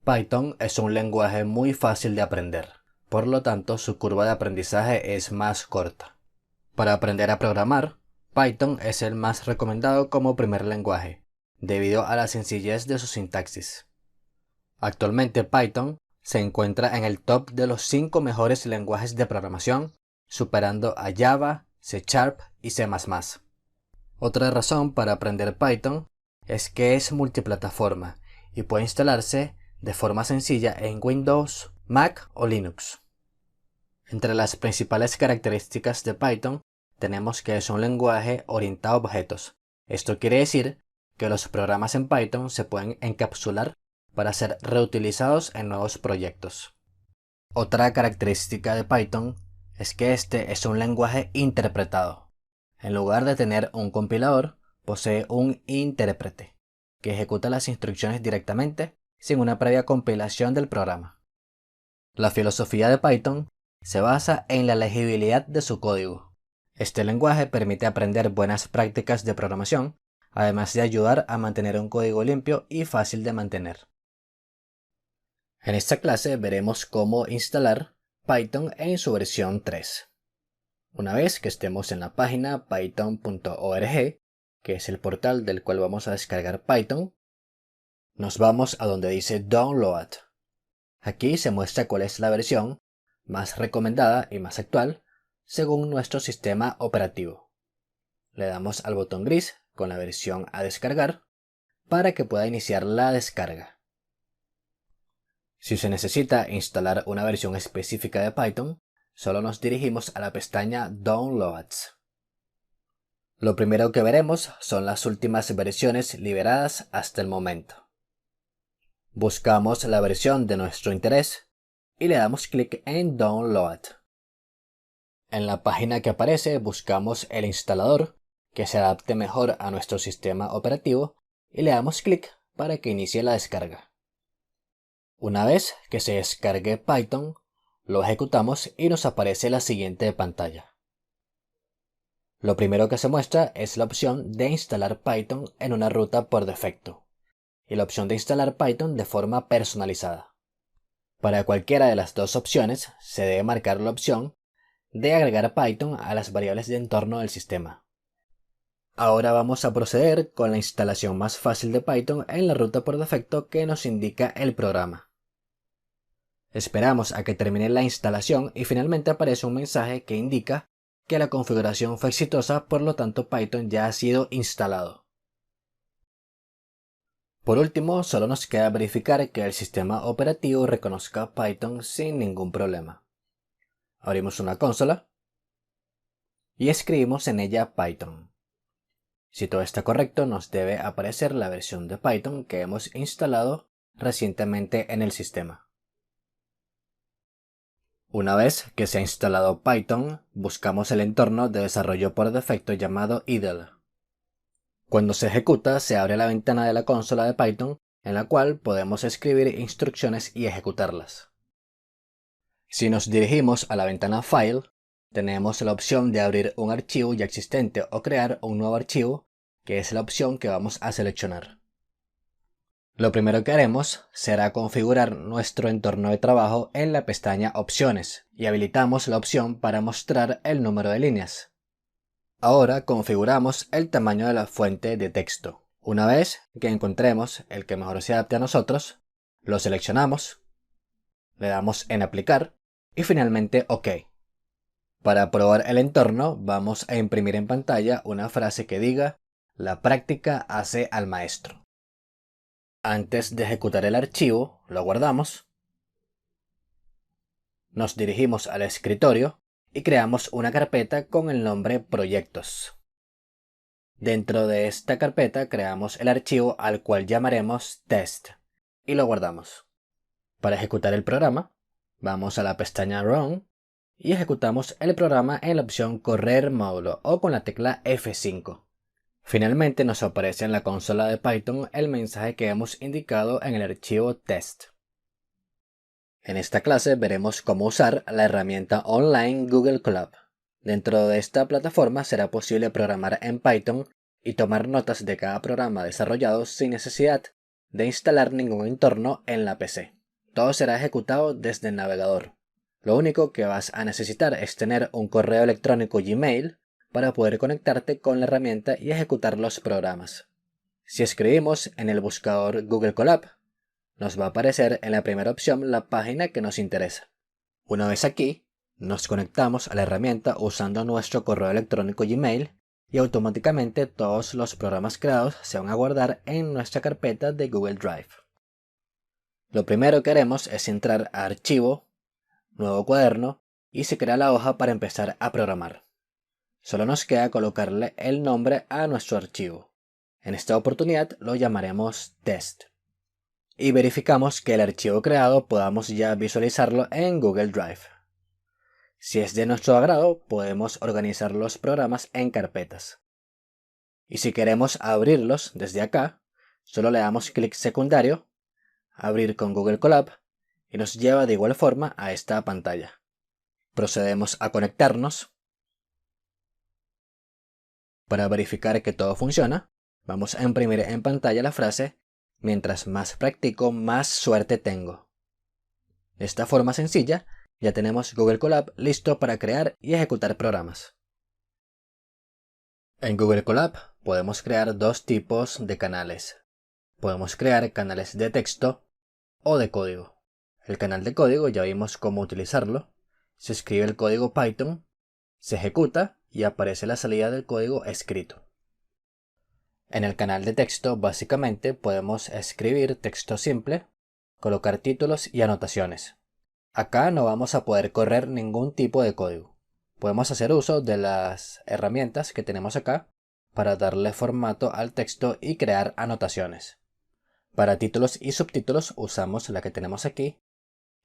Python es un lenguaje muy fácil de aprender, por lo tanto su curva de aprendizaje es más corta. Para aprender a programar, Python es el más recomendado como primer lenguaje, debido a la sencillez de su sintaxis. Actualmente Python se encuentra en el top de los 5 mejores lenguajes de programación, superando a Java, C# y C++. Otra razón para aprender Python es que es multiplataforma y puede instalarse de forma sencilla en Windows, Mac o Linux. Entre las principales características de Python tenemos que es un lenguaje orientado a objetos. Esto quiere decir que los programas en Python se pueden encapsular para ser reutilizados en nuevos proyectos. Otra característica de Python es que este es un lenguaje interpretado. En lugar de tener un compilador, posee un intérprete, que ejecuta las instrucciones directamente sin una previa compilación del programa. La filosofía de Python se basa en la legibilidad de su código. Este lenguaje permite aprender buenas prácticas de programación, además de ayudar a mantener un código limpio y fácil de mantener. En esta clase veremos cómo instalar Python en su versión 3. Una vez que estemos en la página python.org, que es el portal del cual vamos a descargar Python, nos vamos a donde dice Download. Aquí se muestra cuál es la versión más recomendada y más actual según nuestro sistema operativo. Le damos al botón gris con la versión a descargar para que pueda iniciar la descarga. Si se necesita instalar una versión específica de Python, solo nos dirigimos a la pestaña Downloads. Lo primero que veremos son las últimas versiones liberadas hasta el momento. Buscamos la versión de nuestro interés y le damos clic en Download. En la página que aparece buscamos el instalador que se adapte mejor a nuestro sistema operativo y le damos clic para que inicie la descarga. Una vez que se descargue Python, lo ejecutamos y nos aparece la siguiente pantalla. Lo primero que se muestra es la opción de instalar Python en una ruta por defecto y la opción de instalar Python de forma personalizada. Para cualquiera de las dos opciones se debe marcar la opción de agregar Python a las variables de entorno del sistema. Ahora vamos a proceder con la instalación más fácil de Python en la ruta por defecto que nos indica el programa. Esperamos a que termine la instalación y finalmente aparece un mensaje que indica que la configuración fue exitosa, por lo tanto Python ya ha sido instalado. Por último, solo nos queda verificar que el sistema operativo reconozca Python sin ningún problema. Abrimos una consola y escribimos en ella Python. Si todo está correcto, nos debe aparecer la versión de Python que hemos instalado recientemente en el sistema. Una vez que se ha instalado Python, buscamos el entorno de desarrollo por defecto llamado idle. Cuando se ejecuta, se abre la ventana de la consola de Python en la cual podemos escribir instrucciones y ejecutarlas. Si nos dirigimos a la ventana File, tenemos la opción de abrir un archivo ya existente o crear un nuevo archivo, que es la opción que vamos a seleccionar. Lo primero que haremos será configurar nuestro entorno de trabajo en la pestaña Opciones y habilitamos la opción para mostrar el número de líneas. Ahora configuramos el tamaño de la fuente de texto. Una vez que encontremos el que mejor se adapte a nosotros, lo seleccionamos, le damos en Aplicar y finalmente OK. Para probar el entorno vamos a imprimir en pantalla una frase que diga: "La práctica hace al maestro". Antes de ejecutar el archivo, lo guardamos, nos dirigimos al escritorio y creamos una carpeta con el nombre Proyectos. Dentro de esta carpeta creamos el archivo al cual llamaremos Test y lo guardamos. Para ejecutar el programa, vamos a la pestaña Run y ejecutamos el programa en la opción Correr módulo o con la tecla F5. Finalmente nos aparece en la consola de Python el mensaje que hemos indicado en el archivo test. En esta clase veremos cómo usar la herramienta online Google Colab. Dentro de esta plataforma será posible programar en Python y tomar notas de cada programa desarrollado sin necesidad de instalar ningún entorno en la PC. todo será ejecutado desde el navegador. Lo único que vas a necesitar es tener un correo electrónico Gmail para poder conectarte con la herramienta y ejecutar los programas. Si escribimos en el buscador Google Colab, nos va a aparecer en la primera opción la página que nos interesa. Una vez aquí, nos conectamos a la herramienta usando nuestro correo electrónico Gmail y automáticamente todos los programas creados se van a guardar en nuestra carpeta de Google Drive. Lo primero que haremos es entrar a Archivo, Nuevo cuaderno y se crea la hoja para empezar a programar. Solo nos queda colocarle el nombre a nuestro archivo. En esta oportunidad lo llamaremos Test. Y verificamos que el archivo creado podamos ya visualizarlo en Google Drive. Si es de nuestro agrado, podemos organizar los programas en carpetas. Y si queremos abrirlos desde acá, solo le damos clic secundario, abrir con Google Colab, y nos lleva de igual forma a esta pantalla. Procedemos a conectarnos. Para verificar que todo funciona, vamos a imprimir en pantalla la frase "Mientras más practico, más suerte tengo". De esta forma sencilla, ya tenemos Google Colab listo para crear y ejecutar programas. En Google Colab podemos crear dos tipos de canales. Podemos crear canales de texto o de código. El canal de código ya vimos cómo utilizarlo. Se escribe el código Python, se ejecuta y aparece la salida del código escrito. En el canal de texto básicamente podemos escribir texto simple, colocar títulos y anotaciones. Acá no vamos a poder correr ningún tipo de código. Podemos hacer uso de las herramientas que tenemos acá para darle formato al texto y crear anotaciones. Para títulos y subtítulos usamos la que tenemos aquí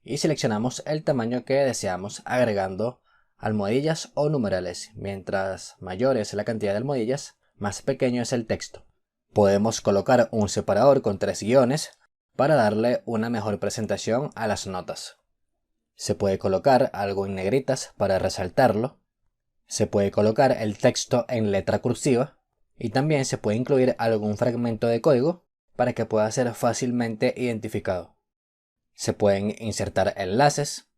y seleccionamos el tamaño que deseamos agregando almohadillas o numerales. Mientras mayor es la cantidad de almohadillas, más pequeño es el texto. Podemos colocar un separador con 3 guiones para darle una mejor presentación a las notas. Se puede colocar algo en negritas para resaltarlo. Se puede colocar el texto en letra cursiva y también se puede incluir algún fragmento de código para que pueda ser fácilmente identificado. Se pueden insertar enlaces,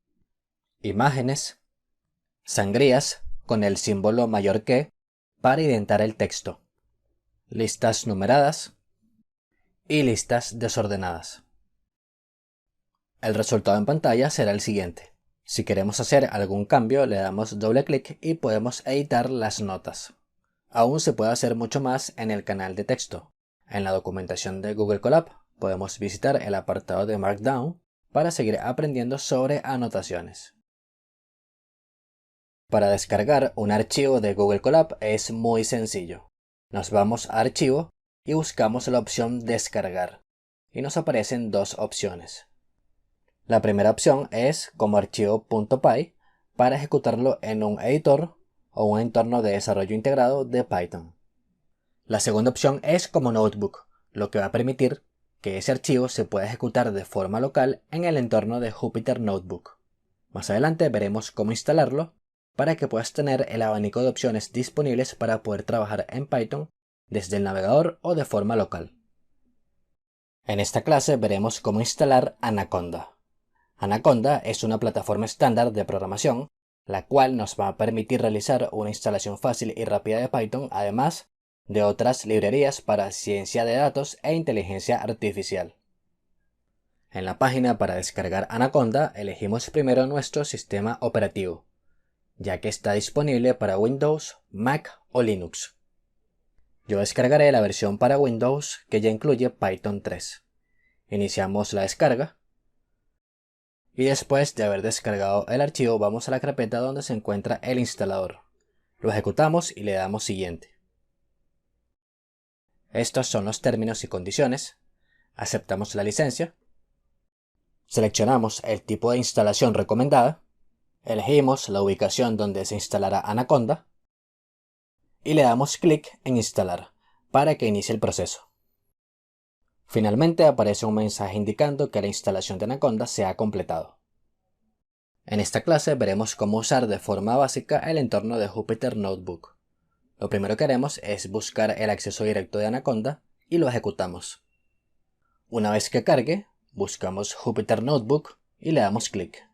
imágenes, sangrías con el símbolo mayor que para indentar el texto, listas numeradas y listas desordenadas. El resultado en pantalla será el siguiente. Si queremos hacer algún cambio, le damos doble clic y podemos editar las notas. Aún se puede hacer mucho más en el canal de texto. En la documentación de Google Colab podemos visitar el apartado de Markdown para seguir aprendiendo sobre anotaciones. Para descargar un archivo de Google Colab es muy sencillo. Nos vamos a Archivo y buscamos la opción Descargar. Y nos aparecen dos opciones. La primera opción es como archivo .py para ejecutarlo en un editor o un entorno de desarrollo integrado de Python. La segunda opción es como notebook, lo que va a permitir que ese archivo se pueda ejecutar de forma local en el entorno de Jupyter Notebook. Más adelante veremos cómo instalarlo para que puedas tener el abanico de opciones disponibles para poder trabajar en Python desde el navegador o de forma local. En esta clase veremos cómo instalar Anaconda. Anaconda es una plataforma estándar de programación, la cual nos va a permitir realizar una instalación fácil y rápida de Python, además de otras librerías para ciencia de datos e inteligencia artificial. En la página para descargar Anaconda elegimos primero nuestro sistema operativo, ya que está disponible para Windows, Mac o Linux. Yo descargaré la versión para Windows que ya incluye Python 3. Iniciamos la descarga. Y después de haber descargado el archivo vamos a la carpeta donde se encuentra el instalador. Lo ejecutamos y le damos siguiente. Estos son los términos y condiciones. Aceptamos la licencia. Seleccionamos el tipo de instalación recomendada. Elegimos la ubicación donde se instalará Anaconda. Y le damos clic en instalar para que inicie el proceso. Finalmente aparece un mensaje indicando que la instalación de Anaconda se ha completado. En esta clase veremos cómo usar de forma básica el entorno de Jupyter Notebook. Lo primero que haremos es buscar el acceso directo de Anaconda y lo ejecutamos. Una vez que cargue, buscamos Jupyter Notebook y le damos clic.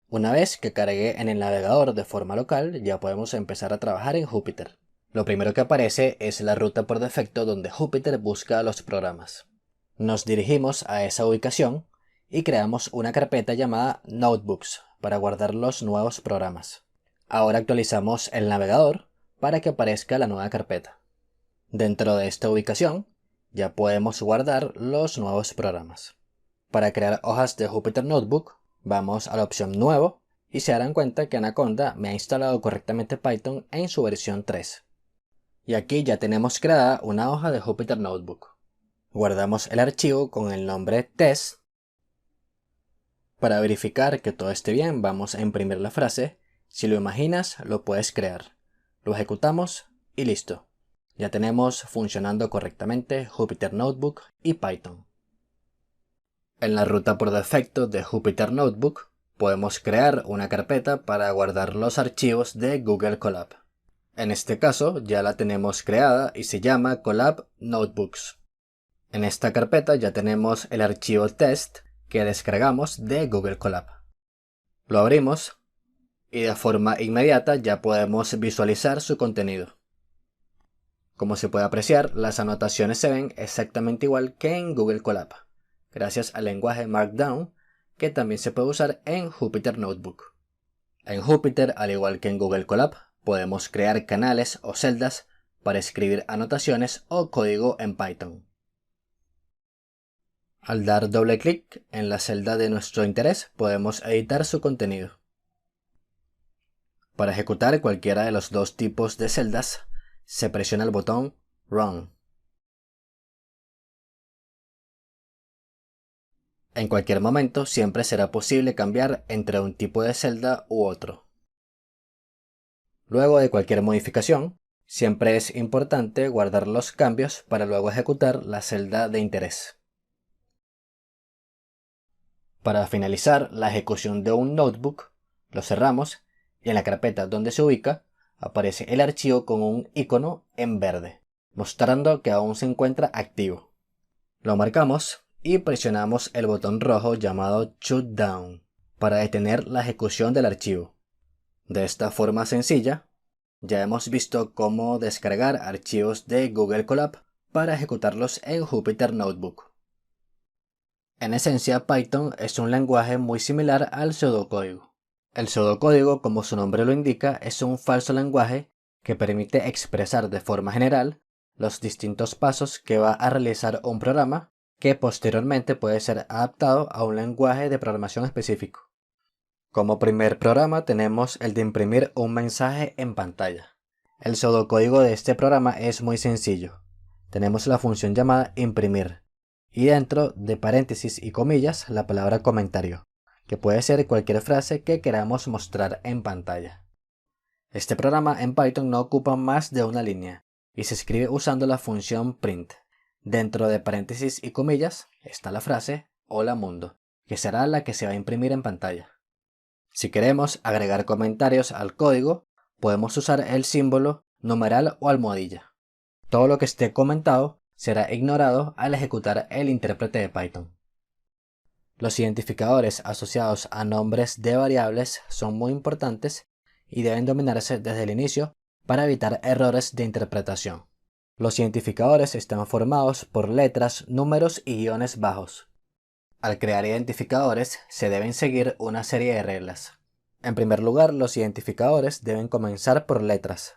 Una vez que cargue en el navegador de forma local, ya podemos empezar a trabajar en Jupyter. Lo primero que aparece es la ruta por defecto donde Jupyter busca los programas. Nos dirigimos a esa ubicación y creamos una carpeta llamada Notebooks para guardar los nuevos programas. Ahora actualizamos el navegador para que aparezca la nueva carpeta. Dentro de esta ubicación ya podemos guardar los nuevos programas. Para crear hojas de Jupyter Notebook, vamos a la opción Nuevo y se darán cuenta que Anaconda me ha instalado correctamente Python en su versión 3. Y aquí ya tenemos creada una hoja de Jupyter Notebook. Guardamos el archivo con el nombre test. Para verificar que todo esté bien, vamos a imprimir la frase: si lo imaginas, lo puedes crear. Lo ejecutamos y listo. Ya tenemos funcionando correctamente Jupyter Notebook y Python. En la ruta por defecto de Jupyter Notebook podemos crear una carpeta para guardar los archivos de Google Colab. En este caso ya la tenemos creada y se llama Colab Notebooks. En esta carpeta ya tenemos el archivo test que descargamos de Google Colab. Lo abrimos y de forma inmediata ya podemos visualizar su contenido. Como se puede apreciar, las anotaciones se ven exactamente igual que en Google Colab, gracias al lenguaje Markdown, que también se puede usar en Jupyter Notebook. En Jupyter, al igual que en Google Colab, podemos crear canales o celdas para escribir anotaciones o código en Python. Al dar doble clic en la celda de nuestro interés, podemos editar su contenido. Para ejecutar cualquiera de los dos tipos de celdas, se presiona el botón Run. En cualquier momento siempre será posible cambiar entre un tipo de celda u otro. Luego de cualquier modificación, siempre es importante guardar los cambios para luego ejecutar la celda de interés. Para finalizar la ejecución de un notebook, lo cerramos y en la carpeta donde se ubica aparece el archivo con un icono en verde, mostrando que aún se encuentra activo. Lo marcamos y presionamos el botón rojo llamado Shutdown para detener la ejecución del archivo. De esta forma sencilla, ya hemos visto cómo descargar archivos de Google Colab para ejecutarlos en Jupyter Notebook. En esencia, Python es un lenguaje muy similar al pseudocódigo. El pseudocódigo, como su nombre lo indica, es un falso lenguaje que permite expresar de forma general los distintos pasos que va a realizar un programa que posteriormente puede ser adaptado a un lenguaje de programación específico. Como primer programa tenemos el de imprimir un mensaje en pantalla. El pseudocódigo de este programa es muy sencillo. Tenemos la función llamada imprimir y dentro de paréntesis y comillas la palabra comentario, que puede ser cualquier frase que queramos mostrar en pantalla. Este programa en Python no ocupa más de una línea y se escribe usando la función print. Dentro de paréntesis y comillas está la frase Hola mundo, que será la que se va a imprimir en pantalla. Si queremos agregar comentarios al código, podemos usar el símbolo, numeral o almohadilla. Todo lo que esté comentado será ignorado al ejecutar el intérprete de Python. Los identificadores asociados a nombres de variables son muy importantes y deben dominarse desde el inicio para evitar errores de interpretación. Los identificadores están formados por letras, números y guiones bajos. Al crear identificadores se deben seguir una serie de reglas. En primer lugar, los identificadores deben comenzar por letras.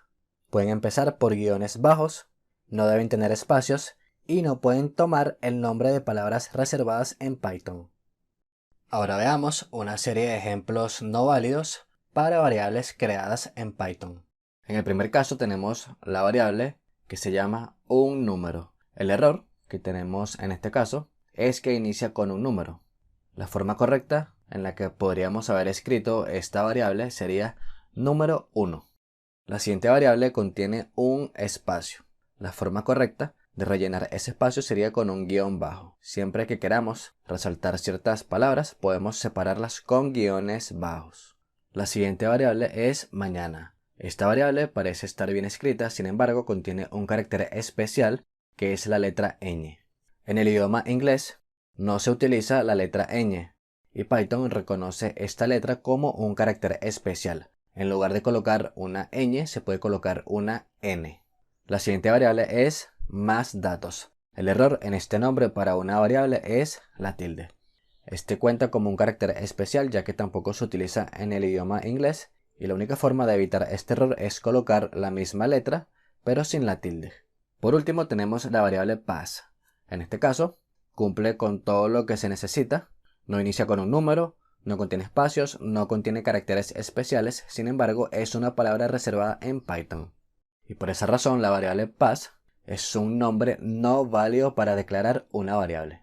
Pueden empezar por guiones bajos, no deben tener espacios y no pueden tomar el nombre de palabras reservadas en Python. Ahora veamos una serie de ejemplos no válidos para variables creadas en Python. En el primer caso tenemos la variable que se llama un número. El error que tenemos en este caso es que inicia con un número. La forma correcta en la que podríamos haber escrito esta variable sería número 1. La siguiente variable contiene un espacio. La forma correcta de rellenar ese espacio sería con un guión bajo. Siempre que queramos resaltar ciertas palabras, podemos separarlas con guiones bajos. La siguiente variable es mañana. Esta variable parece estar bien escrita, sin embargo contiene un carácter especial que es la letra ñ. En el idioma inglés no se utiliza la letra ñ, y Python reconoce esta letra como un carácter especial. En lugar de colocar una ñ, se puede colocar una n. La siguiente variable es más datos. El error en este nombre para una variable es la tilde. Este cuenta como un carácter especial ya que tampoco se utiliza en el idioma inglés, y la única forma de evitar este error es colocar la misma letra pero sin la tilde. Por último tenemos la variable pass. En este caso cumple con todo lo que se necesita. No inicia con un número, no contiene espacios, no contiene caracteres especiales, sin embargo es una palabra reservada en Python. Y por esa razón la variable pass es un nombre no válido para declarar una variable.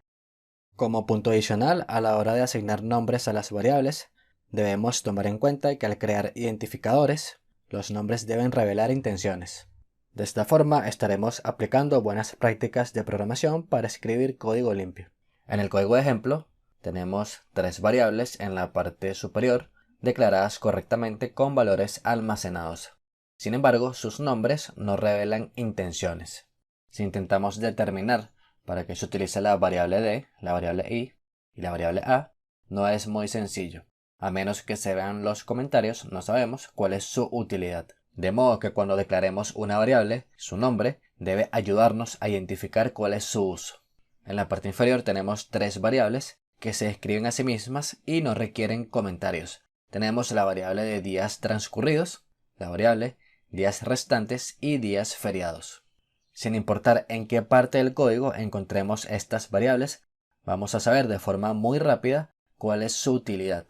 Como punto adicional, a la hora de asignar nombres a las variables, debemos tomar en cuenta que al crear identificadores, los nombres deben revelar intenciones. De esta forma estaremos aplicando buenas prácticas de programación para escribir código limpio. En el código de ejemplo, tenemos 3 variables en la parte superior declaradas correctamente con valores almacenados. Sin embargo, sus nombres no revelan intenciones. Si intentamos determinar para qué se utiliza la variable d, la variable i y la variable a, no es muy sencillo. A menos que se vean los comentarios, no sabemos cuál es su utilidad. De modo que cuando declaremos una variable, su nombre debe ayudarnos a identificar cuál es su uso. En la parte inferior tenemos 3 variables que se escriben a sí mismas y no requieren comentarios. Tenemos la variable de días transcurridos, la variable días restantes y días feriados. Sin importar en qué parte del código encontremos estas variables, vamos a saber de forma muy rápida cuál es su utilidad.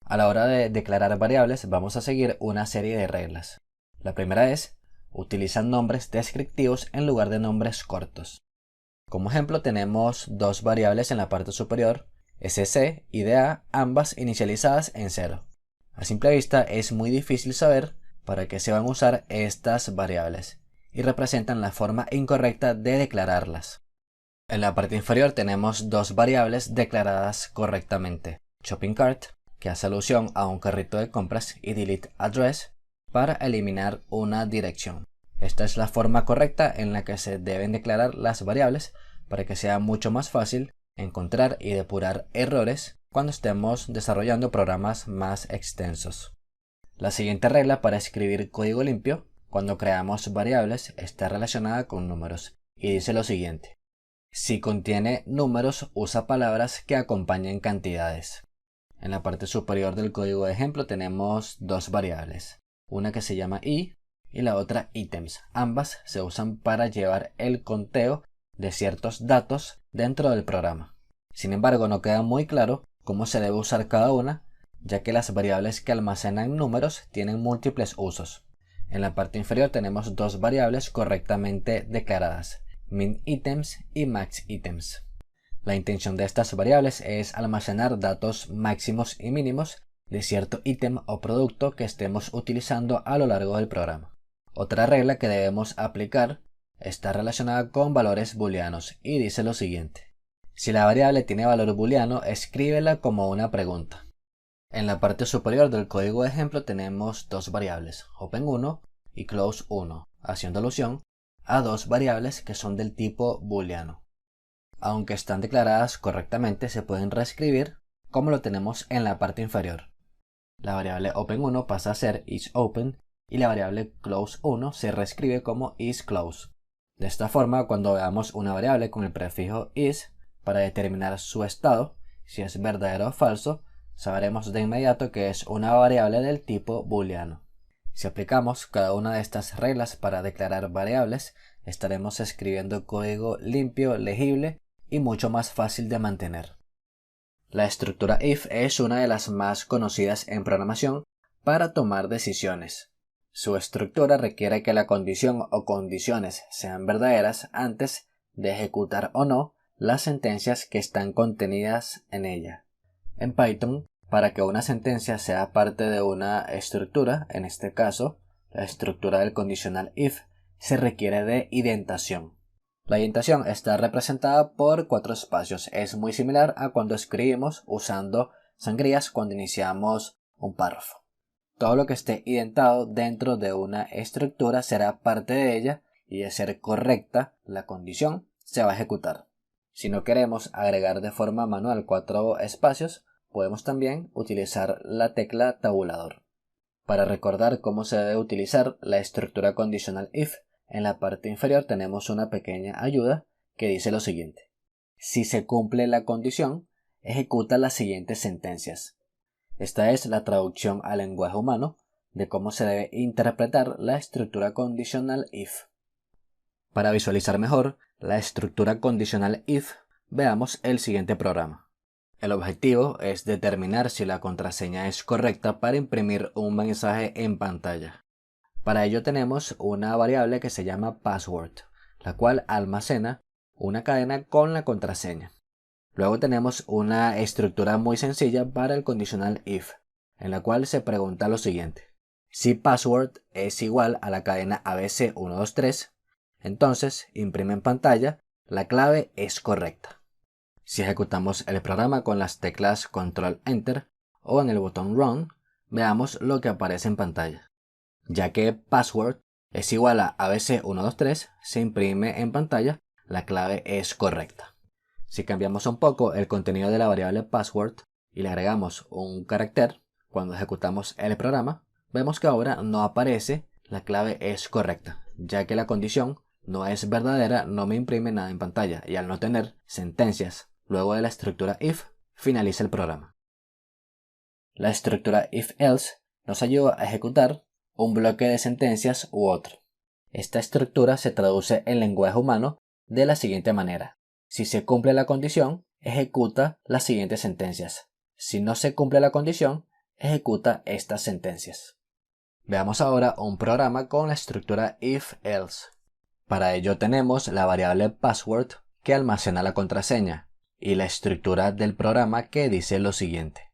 A la hora de declarar variables vamos a seguir una serie de reglas. La primera es, utilizan nombres descriptivos en lugar de nombres cortos. Como ejemplo tenemos 2 variables en la parte superior, sc y da, ambas inicializadas en 0. A simple vista es muy difícil saber para qué se van a usar estas variables y representan la forma incorrecta de declararlas. En la parte inferior tenemos 2 variables declaradas correctamente, shopping cart, que hace alusión a un carrito de compras, y delete address, para eliminar una dirección. Esta es la forma correcta en la que se deben declarar las variables para que sea mucho más fácil encontrar y depurar errores cuando estemos desarrollando programas más extensos. La siguiente regla para escribir código limpio cuando creamos variables está relacionada con números y dice lo siguiente: si contiene números, usa palabras que acompañen cantidades. En la parte superior del código de ejemplo tenemos 2 variables, una que se llama i y la otra items. Ambas se usan para llevar el conteo de ciertos datos dentro del programa. Sin embargo, no queda muy claro cómo se debe usar cada una, ya que las variables que almacenan números tienen múltiples usos. En la parte inferior tenemos 2 variables correctamente declaradas, minItems y maxItems. La intención de estas variables es almacenar datos máximos y mínimos de cierto ítem o producto que estemos utilizando a lo largo del programa. Otra regla que debemos aplicar está relacionada con valores booleanos y dice lo siguiente: si la variable tiene valor booleano, escríbela como una pregunta. En la parte superior del código de ejemplo tenemos 2 variables, open1 y close1, haciendo alusión a 2 variables que son del tipo booleano. Aunque están declaradas correctamente, se pueden reescribir como lo tenemos en la parte inferior. La variable open1 pasa a ser isOpen y la variable close1 se reescribe como isClose. De esta forma, cuando veamos una variable con el prefijo is para determinar su estado, si es verdadero o falso, sabremos de inmediato que es una variable del tipo booleano. Si aplicamos cada una de estas reglas para declarar variables, estaremos escribiendo código limpio, legible y mucho más fácil de mantener. La estructura if es una de las más conocidas en programación para tomar decisiones. Su estructura requiere que la condición o condiciones sean verdaderas antes de ejecutar o no las sentencias que están contenidas en ella. En Python, para que una sentencia sea parte de una estructura, en este caso, la estructura del condicional if, se requiere de indentación. La indentación está representada por 4 espacios. Es muy similar a cuando escribimos usando sangrías cuando iniciamos un párrafo. Todo lo que esté indentado dentro de una estructura será parte de ella y de ser correcta la condición se va a ejecutar. Si no queremos agregar de forma manual 4 espacios, podemos también utilizar la tecla tabulador. Para recordar cómo se debe utilizar la estructura condicional if, en la parte inferior tenemos una pequeña ayuda que dice lo siguiente. Si se cumple la condición, ejecuta las siguientes sentencias. Esta es la traducción al lenguaje humano de cómo se debe interpretar la estructura condicional if. Para visualizar mejor la estructura condicional if, veamos el siguiente programa. El objetivo es determinar si la contraseña es correcta para imprimir un mensaje en pantalla. Para ello tenemos una variable que se llama password, la cual almacena una cadena con la contraseña. Luego tenemos una estructura muy sencilla para el conditional if, en la cual se pregunta lo siguiente. Si password es igual a la cadena ABC123, entonces imprime en pantalla la clave es correcta. Si ejecutamos el programa con las teclas Control Enter o en el botón Run, veamos lo que aparece en pantalla. Ya que password es igual a ABC123, se imprime en pantalla la clave es correcta. Si cambiamos un poco el contenido de la variable password y le agregamos un carácter cuando ejecutamos el programa, vemos que ahora no aparece la clave es correcta, ya que la condición no es verdadera, no me imprime nada en pantalla y al no tener sentencias luego de la estructura if, finaliza el programa. La estructura if-else nos ayuda a ejecutar un bloque de sentencias u otro. Esta estructura se traduce en lenguaje humano de la siguiente manera. Si se cumple la condición, ejecuta las siguientes sentencias. Si no se cumple la condición, ejecuta estas sentencias. Veamos ahora un programa con la estructura if-else. Para ello tenemos la variable password que almacena la contraseña y la estructura del programa que dice lo siguiente.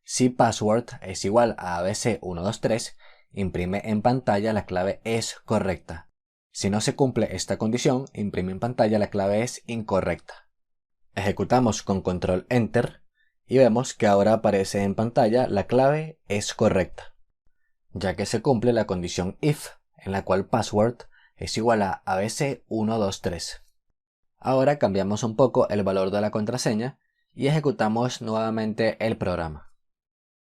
Si password es igual a ABC123, imprime en pantalla la clave es correcta. Si no se cumple esta condición, imprime en pantalla la clave es incorrecta. Ejecutamos con Control Enter y vemos que ahora aparece en pantalla la clave es correcta, ya que se cumple la condición if, en la cual password es igual a ABC123. Ahora cambiamos un poco el valor de la contraseña y ejecutamos nuevamente el programa.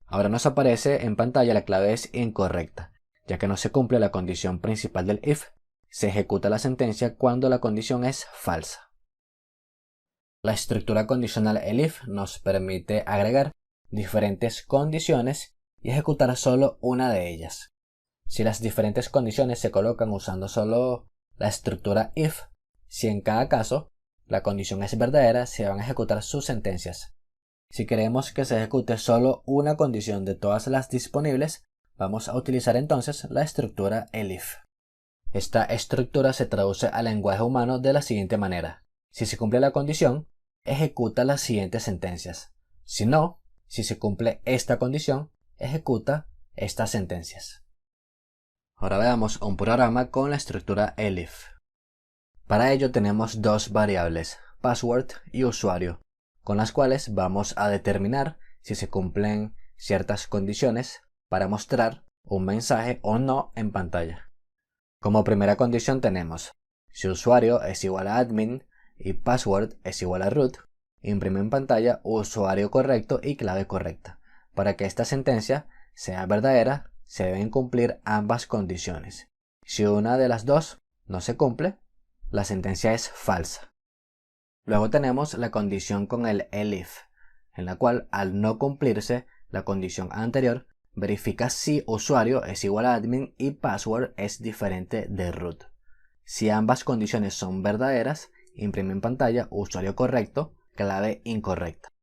Ahora nos aparece en pantalla la clave es incorrecta, ya que no se cumple la condición principal del if. Se ejecuta la sentencia cuando la condición es falsa. La estructura condicional elif nos permite agregar diferentes condiciones y ejecutar solo una de ellas. Si las diferentes condiciones se colocan usando solo la estructura if, si en cada caso la condición es verdadera, se van a ejecutar sus sentencias. Si queremos que se ejecute solo una condición de todas las disponibles, vamos a utilizar entonces la estructura elif. Esta estructura se traduce al lenguaje humano de la siguiente manera. Si se cumple la condición, ejecuta las siguientes sentencias. Si no, si se cumple esta condición, ejecuta estas sentencias. Ahora veamos un programa con la estructura elif. Para ello tenemos dos variables, password y usuario, con las cuales vamos a determinar si se cumplen ciertas condiciones para mostrar un mensaje o no en pantalla. Como primera condición tenemos, si usuario es igual a admin y password es igual a root, imprime en pantalla usuario correcto y clave correcta. Para que esta sentencia sea verdadera, se deben cumplir ambas condiciones. Si una de las dos no se cumple, la sentencia es falsa. Luego tenemos la condición con el elif, en la cual al no cumplirse la condición anterior, verifica si usuario es igual a admin y password es diferente de root. Si ambas condiciones son verdaderas, imprime en pantalla usuario correcto, clave incorrecta.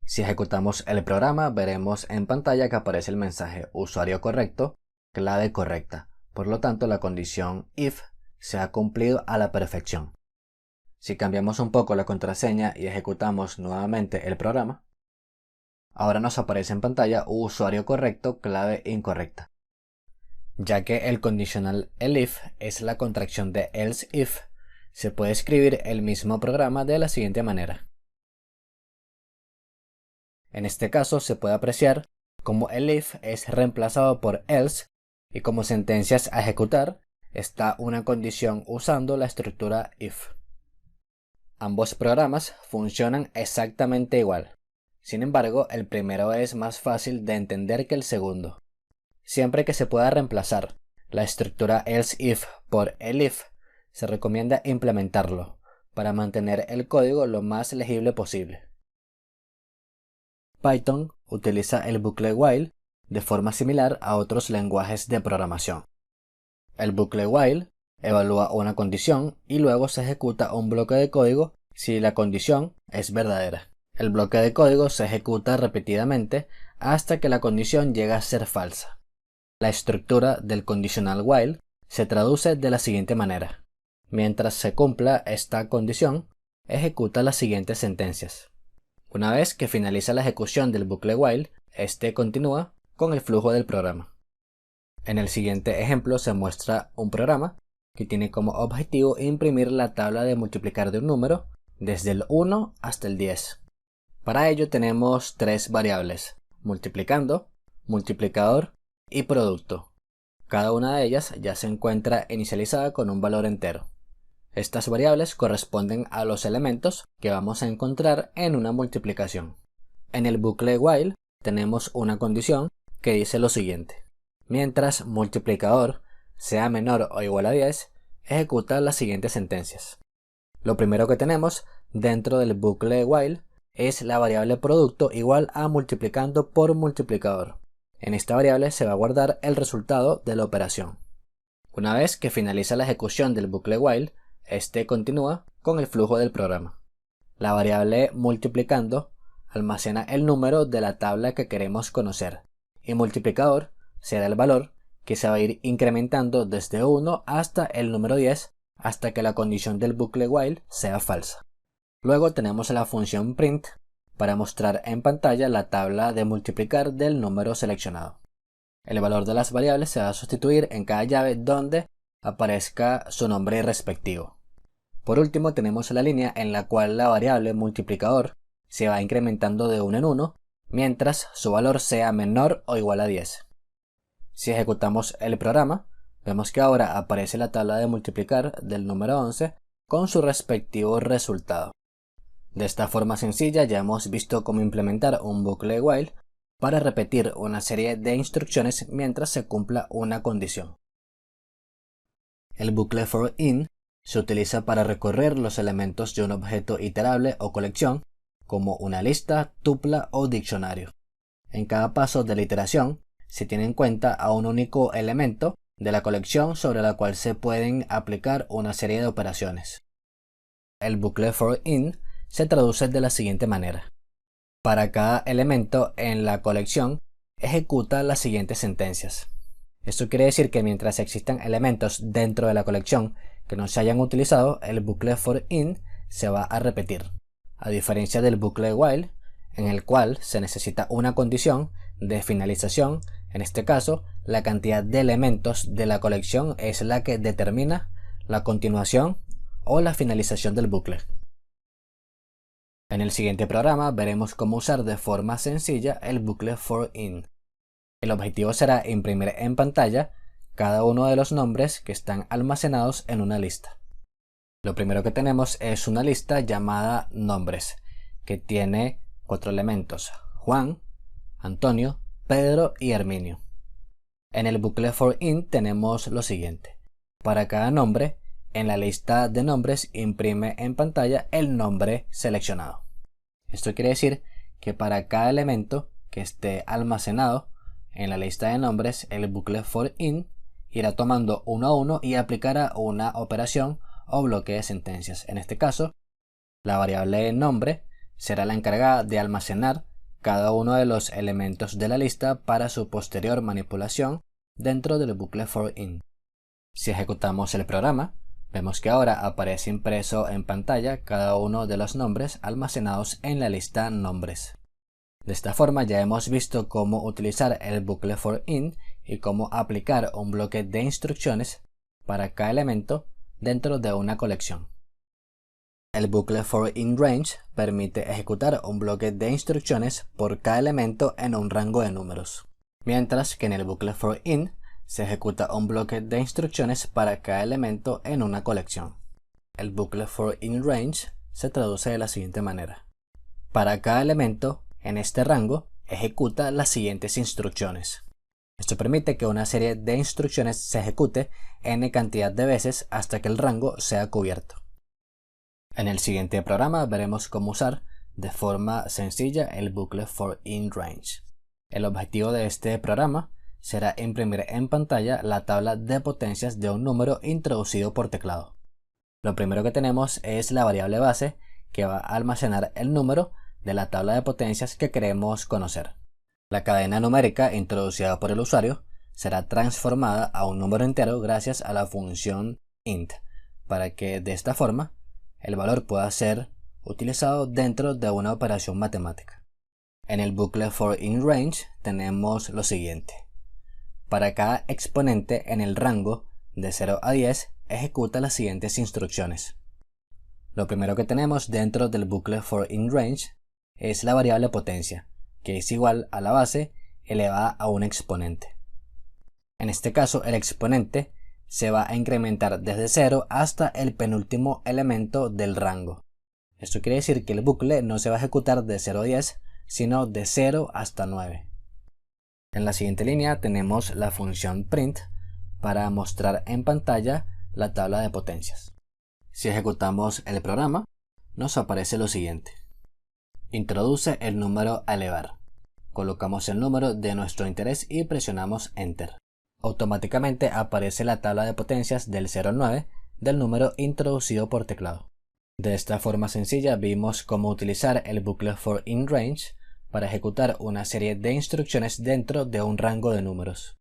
Si ejecutamos el programa, veremos en pantalla que aparece el mensaje usuario correcto, clave correcta. Por lo tanto, la condición if se ha cumplido a la perfección. Si cambiamos un poco la contraseña y ejecutamos nuevamente el programa, ahora nos aparece en pantalla usuario correcto, clave incorrecta. Ya que el conditional elif es la contracción de else if, se puede escribir el mismo programa de la siguiente manera. En este caso se puede apreciar cómo elif es reemplazado por else y como sentencias a ejecutar está una condición usando la estructura if. Ambos programas funcionan exactamente igual. Sin embargo, el primero es más fácil de entender que el segundo. Siempre que se pueda reemplazar la estructura else if por elif, se recomienda implementarlo para mantener el código lo más legible posible. Python utiliza el bucle while de forma similar a otros lenguajes de programación. El bucle while evalúa una condición y luego se ejecuta un bloque de código si la condición es verdadera. El bloque de código se ejecuta repetidamente hasta que la condición llega a ser falsa. La estructura del conditional while se traduce de la siguiente manera. Mientras se cumpla esta condición, ejecuta las siguientes sentencias. Una vez que finaliza la ejecución del bucle while, este continúa con el flujo del programa. En el siguiente ejemplo se muestra un programa que tiene como objetivo imprimir la tabla de multiplicar de un número desde el 1 hasta el 10. Para ello tenemos tres variables: multiplicando, multiplicador y producto. Cada una de ellas ya se encuentra inicializada con un valor entero. Estas variables corresponden a los elementos que vamos a encontrar en una multiplicación. En el bucle while tenemos una condición que dice lo siguiente: mientras multiplicador sea menor o igual a 10, ejecuta las siguientes sentencias. Lo primero que tenemos dentro del bucle while es la variable producto igual a multiplicando por multiplicador. En esta variable se va a guardar el resultado de la operación. Una vez que finaliza la ejecución del bucle while, este continúa con el flujo del programa. La variable multiplicando almacena el número de la tabla que queremos conocer, y multiplicador será el valor que se va a ir incrementando desde 1 hasta el número 10 hasta que la condición del bucle while sea falsa. Luego tenemos la función print para mostrar en pantalla la tabla de multiplicar del número seleccionado. El valor de las variables se va a sustituir en cada llave donde aparezca su nombre respectivo. Por último tenemos la línea en la cual la variable multiplicador se va incrementando de 1 en 1 mientras su valor sea menor o igual a 10. Si ejecutamos el programa, vemos que ahora aparece la tabla de multiplicar del número 11 con su respectivo resultado. De esta forma sencilla ya hemos visto cómo implementar un bucle while para repetir una serie de instrucciones mientras se cumpla una condición. El bucle for in se utiliza para recorrer los elementos de un objeto iterable o colección, como una lista, tupla o diccionario. En cada paso de la iteración se tiene en cuenta a un único elemento de la colección sobre la cual se pueden aplicar una serie de operaciones. El bucle for in se traduce de la siguiente manera. Para cada elemento en la colección, ejecuta las siguientes sentencias. Esto quiere decir que mientras existan elementos dentro de la colección que no se hayan utilizado, el bucle for in se va a repetir. A diferencia del bucle while, en el cual se necesita una condición de finalización, en este caso, la cantidad de elementos de la colección es la que determina la continuación o la finalización del bucle. En el siguiente programa veremos cómo usar de forma sencilla el bucle for in. El objetivo será imprimir en pantalla cada uno de los nombres que están almacenados en una lista. Lo primero que tenemos es una lista llamada nombres, que tiene 4 elementos: Juan, Antonio, Pedro y Herminio. En el bucle for in tenemos lo siguiente. Para cada nombre, en la lista de nombres imprime en pantalla el nombre seleccionado. Esto quiere decir que para cada elemento que esté almacenado en la lista de nombres, el bucle for in irá tomando uno a uno y aplicará una operación o bloque de sentencias. En este caso, la variable nombre será la encargada de almacenar cada uno de los elementos de la lista para su posterior manipulación dentro del bucle for in. Si ejecutamos el programa, vemos que ahora aparece impreso en pantalla cada uno de los nombres almacenados en la lista nombres. De esta forma ya hemos visto cómo utilizar el bucle for in y cómo aplicar un bloque de instrucciones para cada elemento dentro de una colección. El bucle for in range permite ejecutar un bloque de instrucciones por cada elemento en un rango de números, mientras que en el bucle for in se ejecuta un bloque de instrucciones para cada elemento en una colección. El bucle for in range se traduce de la siguiente manera. Para cada elemento en este rango, ejecuta las siguientes instrucciones. Esto permite que una serie de instrucciones se ejecute n cantidad de veces hasta que el rango sea cubierto. En el siguiente programa veremos cómo usar de forma sencilla el bucle for in range. El objetivo de este programa será imprimir en pantalla la tabla de potencias de un número introducido por teclado. Lo primero que tenemos es la variable base que va a almacenar el número de la tabla de potencias que queremos conocer. La cadena numérica introducida por el usuario será transformada a un número entero gracias a la función int, para que de esta forma el valor pueda ser utilizado dentro de una operación matemática. En el bucle for in range tenemos lo siguiente. Para cada exponente en el rango de 0 a 10 ejecuta las siguientes instrucciones. Lo primero que tenemos dentro del bucle for in range es la variable potencia, que es igual a la base elevada a un exponente. En este caso, el exponente se va a incrementar desde 0 hasta el penúltimo elemento del rango. Esto quiere decir que el bucle no se va a ejecutar de 0 a 10, sino de 0 hasta 9. En la siguiente línea tenemos la función print para mostrar en pantalla la tabla de potencias. Si ejecutamos el programa, nos aparece lo siguiente. Introduce el número a elevar. Colocamos el número de nuestro interés y presionamos Enter. Automáticamente aparece la tabla de potencias del 0 al 9 del número introducido por teclado. De esta forma sencilla vimos cómo utilizar el bucle for in range para ejecutar una serie de instrucciones dentro de un rango de números.